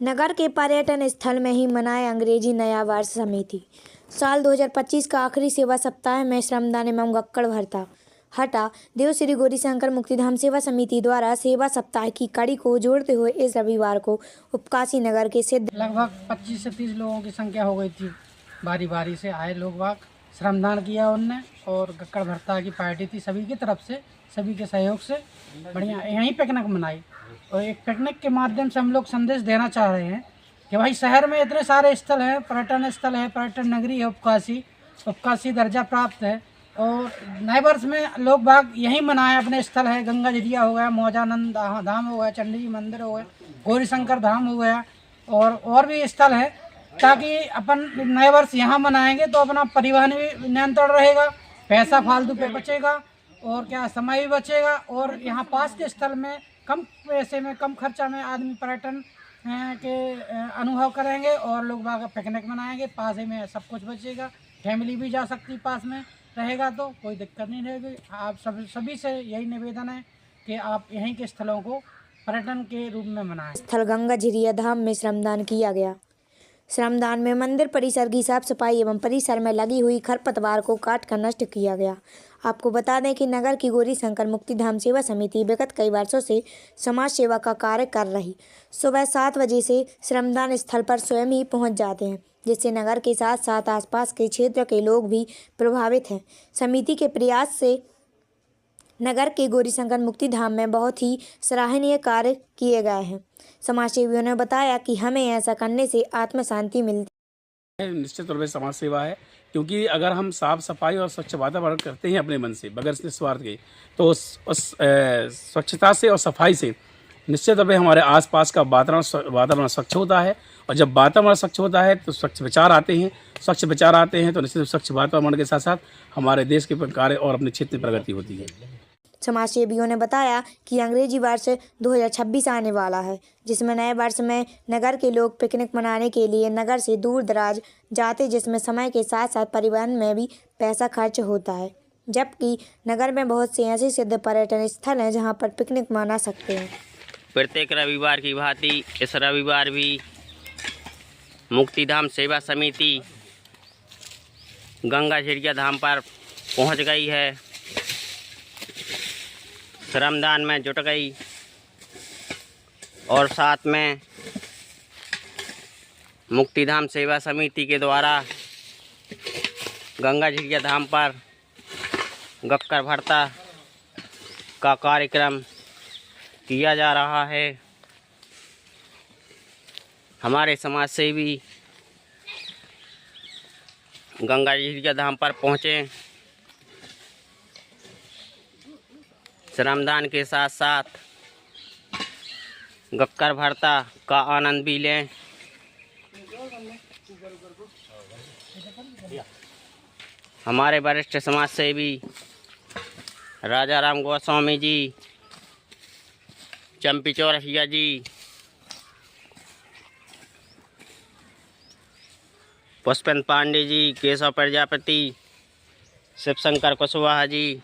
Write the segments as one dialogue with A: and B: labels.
A: नगर के पर्यटन स्थल में ही मनाए अंग्रेजी नया वर्ष समिति। साल 2025 का आखिरी सेवा सप्ताह में श्रमदान एवं गक्कड़ भरता हटा देव श्री गौरीशंकर मुक्तिधाम सेवा समिति द्वारा सेवा सप्ताह की कड़ी को जोड़ते हुए इस रविवार को उपकाशी नगर के सिद्ध
B: लगभग 25 से 30 लोगों की संख्या हो गई थी। बारी बारी से आए लोग बाग श्रमदान किया उनने और गक्कड़ भरता की पार्टी थी सभी की तरफ से, सभी के सहयोग से बढ़िया यहीं पिकनिक मनाई। और एक पिकनिक के माध्यम से हम लोग संदेश देना चाह रहे हैं कि भाई शहर में इतने सारे स्थल हैं, पर्यटन स्थल है, पर्यटन नगरी है, उपकाशी दर्जा प्राप्त है। और नए वर्ष में लोग बाग यहीं मनाएं, अपने स्थल है, गंगा झरिया हो गया, मौजानंद धाम हो गया, चंडी जी मंदिर हो गया, गौरीशंकर धाम हो गया और भी स्थल है, ताकि अपन नए वर्ष यहाँ मनाएंगे तो अपना परिवहन भी नियंत्रण रहेगा, पैसा फालतू पे बचेगा और क्या समय भी बचेगा। और यहाँ पास के स्थल में कम पैसे में, कम खर्चा में आदमी पर्यटन के अनुभव करेंगे और लोग बाग पिकनिक मनाएंगे। पास ही में सब कुछ बचेगा, फैमिली भी जा सकती, पास में रहेगा तो कोई दिक्कत नहीं रहेगी। आप सभी से यही निवेदन है कि आप यहीं के स्थलों को पर्यटन के रूप में मनाएं।
A: स्थल गंगा झरिया धाम में श्रमदान किया गया। श्रमदान में मंदिर परिसर की साफ सफाई एवं परिसर में लगी हुई खरपतवार को काट कर नष्ट किया गया। आपको बता दें कि नगर की गौरीशंकर मुक्तिधाम सेवा समिति विगत कई वर्षों से समाज सेवा का कार्य कर रही। सुबह 7 बजे से श्रमदान स्थल पर स्वयं ही पहुंच जाते हैं, जिससे नगर के साथ साथ आसपास के क्षेत्र के लोग भी प्रभावित हैं। समिति के प्रयास से नगर के गौरीशंकर मुक्तिधाम में बहुत ही सराहनीय कार्य किए गए हैं। समाजसेवियों ने बताया कि हमें ऐसा करने से आत्म शांति मिलती है।
C: निश्चित रूप से समाज सेवा है, क्योंकि अगर हम साफ सफाई और स्वच्छ वातावरण करते हैं अपने मन से बगैर निस्वार्थ के, तो उस स्वच्छता से और सफाई से निश्चित रूप से हमारे आसपास का वातावरण स्वच्छ होता है। और जब वातावरण स्वच्छ होता है तो स्वच्छ विचार आते हैं, तो निश्चित स्वच्छ वातावरण के साथ साथ हमारे देश के कार्य और अपने क्षेत्र में प्रगति होती है।
A: समाजसेवियों ने बताया कि अंग्रेजी वर्ष 2026 आने वाला है, जिसमें नए वर्ष में नगर के लोग पिकनिक मनाने के लिए नगर से दूर दराज जाते, जिसमें समय के साथ साथ परिवहन में भी पैसा खर्च होता है। जबकि नगर में बहुत से ऐसे सिद्ध पर्यटन स्थल हैं जहां पर पिकनिक मना सकते हैं।
D: प्रत्येक रविवार की भांति इस रविवार भी मुक्तिधाम सेवा समिति गंगा झरिया धाम पर पहुंच गई है, श्रमदान में जुट गई और साथ में मुक्तिधाम सेवा समिति के द्वारा गंगा झरिया धाम पर गक्कड़ भरता का कार्यक्रम किया जा रहा है। हमारे समाज सेवी गंगा झरिया धाम पर पहुँचे, श्रमदान के साथ साथ गक्कड़ भरता का आनंद भी लें। हमारे वरिष्ठ समाज सेवी राजा राम गोस्वामी जी, चंपी चौरसिया जी, पुष्पेंद्र पांडे जी, केशव प्रजापति, शिवशंकर कुशवाहा जी,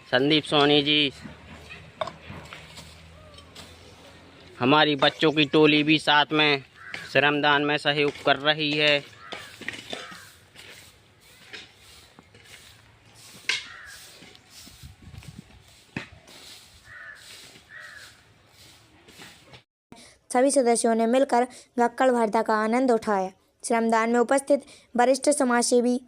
D: संदीप सोनी जी, हमारी बच्चों की टोली भी साथ में श्रमदान में सहयोग कर रही है।
A: सभी सदस्यों ने मिलकर गक्कड़ भरता का आनंद उठाया। श्रमदान में उपस्थित वरिष्ठ समाजसेवी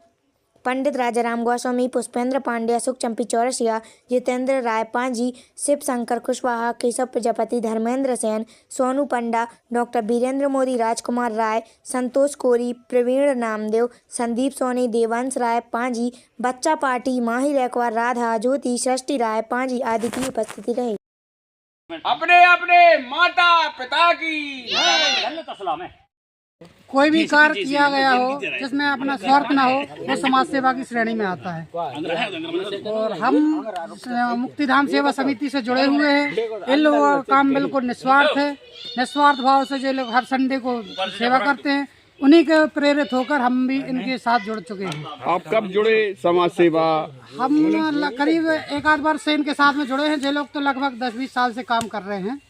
A: पंडित राजाराम गोस्वामी, पुष्पेंद्र पांडे, अशोक चंपी चौरसिया, जितेंद्र राय पांजी, शिव शंकर कुशवाहा, केशव प्रजापति, धर्मेंद्र सेन, सोनू पंडा, डॉक्टर वीरेंद्र मोदी, राजकुमार राय, संतोष कोरी, प्रवीण नामदेव, संदीप सोनी, देवांश राय पांजी, बच्चा पार्टी, माही रेकवार, राधा ज्योति, सृष्टि राय पांजी आदि की उपस्थिति रही।
E: अपने अपने माता पिता की
B: कोई भी कार्य किया गया हो जिसमें अपना स्वार्थ ना हो, वो समाज सेवा की श्रेणी में आता है। और हम मुक्तिधाम सेवा समिति से जुड़े हुए हैं। इन लोगों का काम बिल्कुल निस्वार्थ है, निस्वार्थ भाव से जो लोग हर संडे को सेवा करते हैं, उन्हीं के प्रेरित होकर हम भी इनके साथ जुड़ चुके हैं।
E: आप कब जुड़े समाज सेवा?
B: हम करीब 1 आध वर्ष से इनके साथ में जुड़े हैं। जो लोग तो लगभग 10-20 साल से काम कर रहे हैं।